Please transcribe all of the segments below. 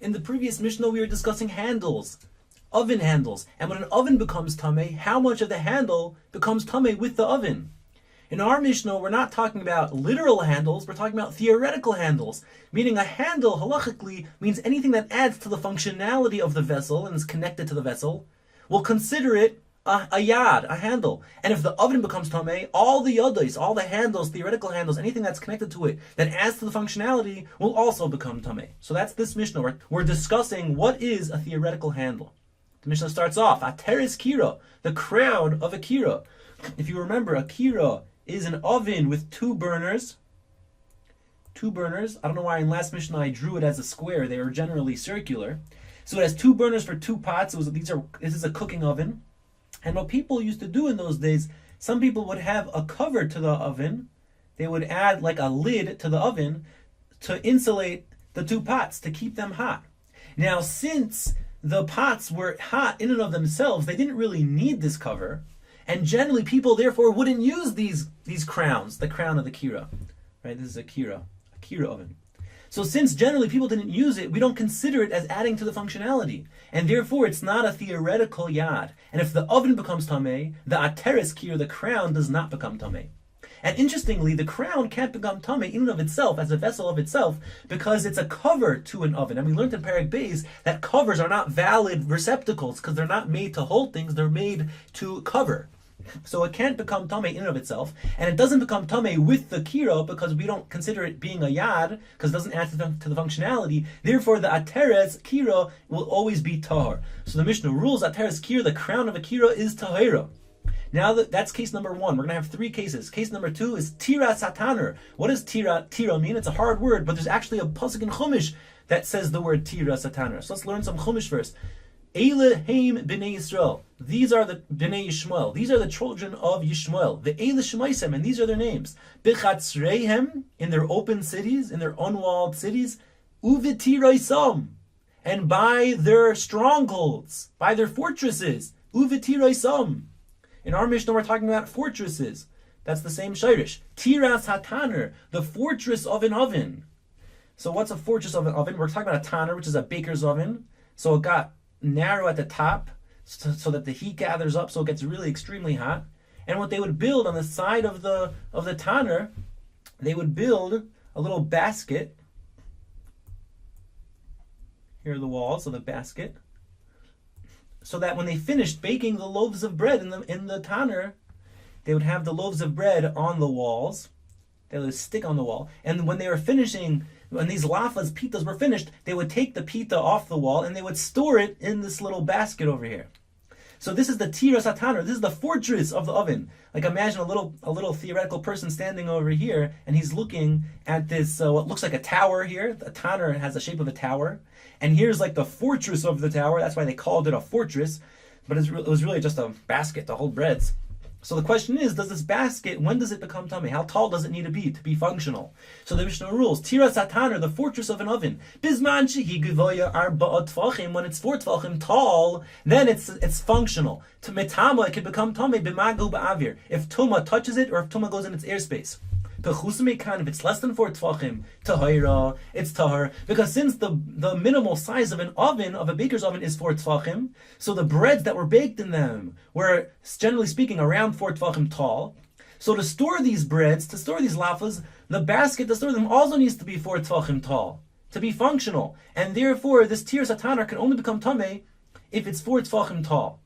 In the previous Mishnah, we were discussing handles, oven handles. And when an oven becomes tamei, how much of the handle becomes tamei with the oven? In our Mishnah, we're not talking about literal handles, we're talking about theoretical handles. Meaning a handle, halachically, means anything that adds to the functionality of the vessel and is connected to the vessel. We'll consider it a yad, a handle. And if the oven becomes tamei, all the yadais, all the handles, theoretical handles, anything that's connected to it that adds to the functionality will also become tamei. So that's this Mishnah. We're discussing what is a theoretical handle. The Mishnah starts off, Ateres kira, the crown of a kira. If you remember, a kira is an oven with two burners. Two burners. I don't know why in last Mishnah I drew it as a square. They were generally circular. So it has two burners for two pots. This is a cooking oven. And what people used to do in those days, some people would have a cover to the oven. They would add like a lid to the oven to insulate the two pots, to keep them hot. Now, since the pots were hot in and of themselves, they didn't really need this cover. And generally people therefore wouldn't use these crowns, the crown of the kira. Right? This is a kira oven. So since generally people didn't use it, we don't consider it as adding to the functionality. And therefore it's not a theoretical yad. And if the oven becomes tamei, the ateres kira, the crown, does not become tamei. And interestingly, the crown can't become tamei in and of itself, as a vessel of itself, because it's a cover to an oven. And we learned in Perek Beis that covers are not valid receptacles, because they're not made to hold things, they're made to cover. So it can't become tamei in and of itself, and it doesn't become tamei with the kira because we don't consider it being a yad, because it doesn't add to the functionality. Therefore, the ateres kira will always be tahor. So the Mishnah rules ateres kira, the crown of a kira, is tahira. Now that's case number one. We're going to have three cases. Case number two is tira sataner. What does tira mean? It's a hard word, but there's actually a pasuk in Chumash that says the word tira sataner. So let's learn some Chumash first. Eile heim b'nei Yisrael. These are the b'nei Yishmael. These are the children of Yishmael. The Eile shemaisem, and these are their names. B'chatzreihem, in their open cities, in their unwalled cities. Uv'tiroisam, and by their strongholds, by their fortresses. Uv'tiroisam. In our Mishnah, we're talking about fortresses. That's the same shirish. Tiras hataner, the fortress of an oven. So what's a fortress of an oven? We're talking about a taner, which is a baker's oven. So it got narrow at the top so that the heat gathers up, so it gets really extremely hot. And what they would build on the side of the taner, they would build a little basket. Here are the walls of the basket. So that when they finished baking the loaves of bread in the taner, they would have the loaves of bread on the walls. They would stick on the wall. And when they were finishing, when these lafas, pitas were finished, they would take the pita off the wall and they would store it in this little basket over here. So this is the tira sataner. This is the fortress of the oven. Like imagine a little theoretical person standing over here, and he's looking at this what looks like a tower here. The taner has the shape of a tower, and here's like the fortress of the tower. That's why they called it a fortress, but it was really just a basket to hold breads. So the question is, does this basket, when does it become tamei? How tall does it need to be functional? So the Mishnah rules, tira sataner, the fortress of an oven. Bizman shehi gevoya arba'a tvachim, when it's 4 tvachim tall, then it's functional. To metama, it can become tamei b'magu ba'avir, if tuma touches it or if tuma goes in its airspace. If it's less than 4 tvachim, tahira, it's tahar. Because since the minimal size of an oven, of a baker's oven, is 4 tvachim, so the breads that were baked in them were, generally speaking, around 4 tvachim tall. So to store these breads, to store these lafas, the basket to store them also needs to be 4 tvachim tall, to be functional. And therefore, this tir sataner can only become tamei if it's 4 tvachim tall.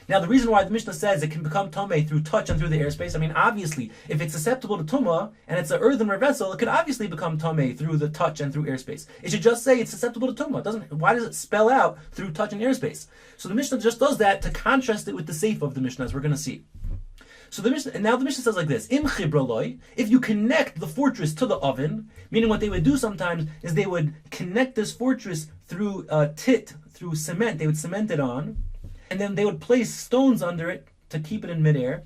Now, the reason why the Mishnah says it can become tamei through touch and through the airspace, I mean, obviously, if it's susceptible to tumah and it's an earthenware vessel, it could obviously become tamei through the touch and through airspace. It should just say it's susceptible to tumah. Why does it spell out through touch and airspace? So the Mishnah just does that to contrast it with the seif of the Mishnah, as we're going to see. So the Mishnah, and now the Mishnah says like this: Im chibraloi, if you connect the fortress to the oven, meaning what they would do sometimes is they would connect this fortress through through cement. They would cement it on, and then they would place stones under it to keep it in midair.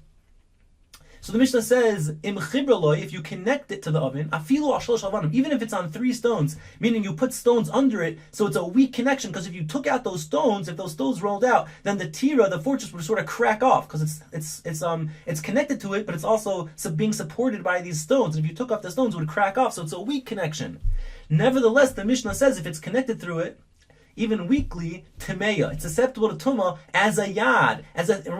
So the Mishnah says, Im chibraloi, if you connect it to the oven, afilu al shalosh avanim, even if it's on 3 stones, meaning you put stones under it, so it's a weak connection, because if you took out those stones, if those stones rolled out, then the tira, the fortress, would sort of crack off, because it's connected to it, but it's also being supported by these stones. And if you took off the stones, it would crack off, so it's a weak connection. Nevertheless, the Mishnah says if it's connected through it, even weakly, timeya. It's susceptible to tuma as a yad.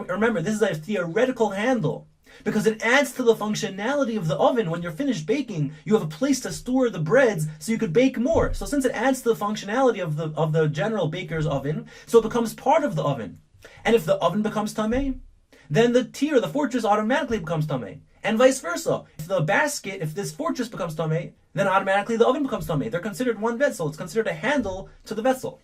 Remember, this is a theoretical handle, because it adds to the functionality of the oven. When you're finished baking, you have a place to store the breads so you could bake more. So since it adds to the functionality of the general baker's oven, so it becomes part of the oven. And if the oven becomes tamei, then the fortress automatically becomes tamei. And vice versa. If this fortress becomes tamei, then automatically the oven becomes tamei. They're considered one vessel. It's considered a handle to the vessel.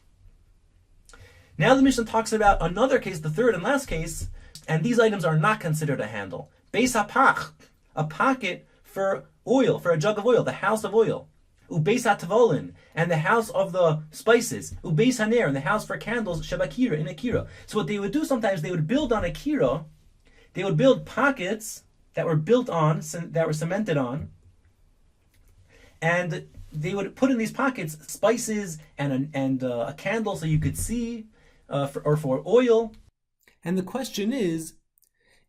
Now the Mishnah talks about another case, the third and last case, and these items are not considered a handle. Beis hapach, a pocket for oil, for a jug of oil, the house of oil. Ubeis hatvolin, and the house of the spices. Ubeis haner, and the house for candles, shabakira, in akira. So what they would do sometimes, they would build on akira, they would build pockets that were built on, that were cemented on, and they would put in these pockets spices and a candle so you could see, for oil. And the question is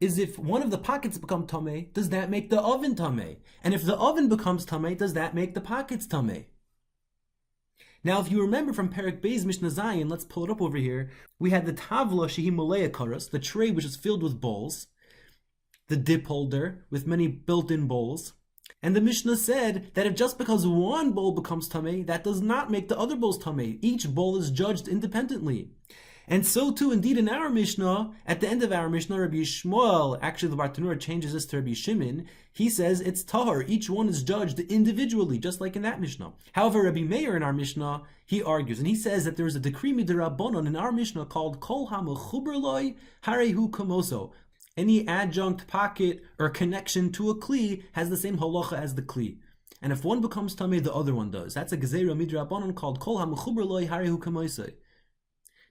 if one of the pockets become tamei, does that make the oven tamei? And if the oven becomes tamei, does that make the pockets tamei? Now, if you remember from Perek Beis Mishna Zayin, let's pull it up over here. We had the tavla shehi molei karas, the tray which is filled with bowls, the dip holder with many built-in bowls. And the Mishnah said that if just because one bowl becomes tamei, that does not make the other bowls tamei. Each bowl is judged independently. And so too, indeed, in our Mishnah, at the end of our Mishnah, Rabbi Shmuel, actually the Bartanura changes this to Rabbi Shimon, he says it's tahar. Each one is judged individually, just like in that Mishnah. However, Rabbi Meir in our Mishnah, he argues, and he says that there is a decree midrabanan in our Mishnah called Kol HaMechuber Loi Harehu Kamoso. Any adjunct pocket or connection to a kli has the same halacha as the kli. And if one becomes tamei, the other one does. That's a gezerah midrabanan called Kol HaMechuber Loi Harehu Kamoso.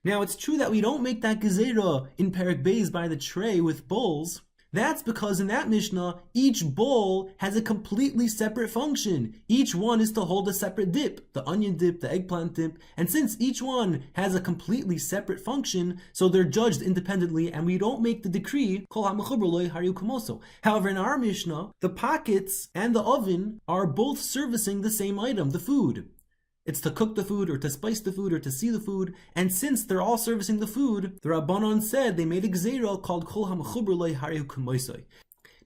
Now, it's true that we don't make that gezerah in Perek Beis by the tray with bowls. That's because in that Mishnah, each bowl has a completely separate function. Each one is to hold a separate dip, the onion dip, the eggplant dip, and since each one has a completely separate function, so they're judged independently, and we don't make the decree, Kol HaMechuber Loi Harehu Kamoso. However, in our Mishnah, the pockets and the oven are both servicing the same item, the food. It's to cook the food, or to spice the food, or to see the food. And since they're all servicing the food, the Rabbanon said they made a gezerah called Kol HaMechuber Loi Harehu Kamoso.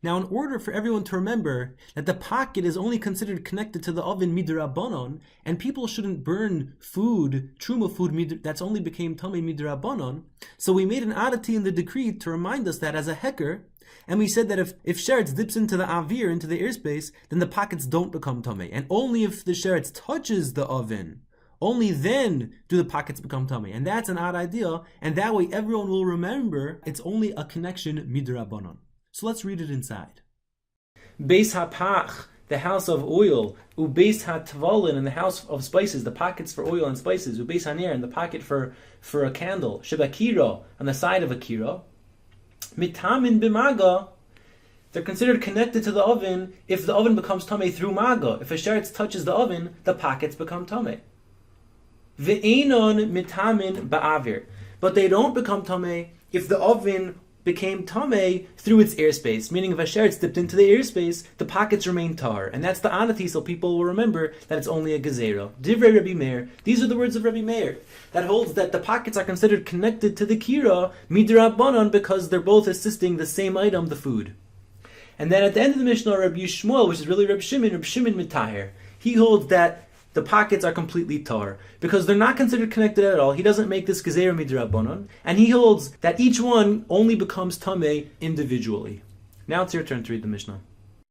Now, in order for everyone to remember that the pocket is only considered connected to the oven midrabanan, and people shouldn't burn food, truma food, that's only became tamei midrabanan, so we made an oddity in the decree to remind us that as a heker, and we said that if sheretz dips into the avir, into the airspace, then the pockets don't become tamei. And only if the sheretz touches the oven, only then do the pockets become tamei. And that's an odd idea, and that way everyone will remember it's only a connection midrabanan. So let's read it inside. Beis hapach, the house of oil, ubeis hatvolin, and the house of spices, the pockets for oil and spices, ubeis haner, and the pocket for a candle, shebakiro, on the side of a kiro, mitamin bimaga, they're considered connected to the oven if the oven becomes tamei through maga. If a sheretz touches the oven, the pockets become tamei. Ve'enon mitamin ba'avir, but they don't become tamei if the oven became tamei through its airspace, meaning if a sheretz dipped into the airspace, the pockets remain tar. And that's the oddity, so people will remember that it's only a gezerah. Divrei Rabbi Meir, these are the words of Rabbi Meir, that holds that the pockets are considered connected to the kira midrabanan because they're both assisting the same item, the food. And then at the end of the Mishnah, Rabbi Shmuel, which is really Rabbi Shimon Mitahir, he holds that the pockets are completely tar, because they're not considered connected at all. He doesn't make this gezerah midrabanan, and he holds that each one only becomes tamei individually. Now it's your turn to read the Mishnah.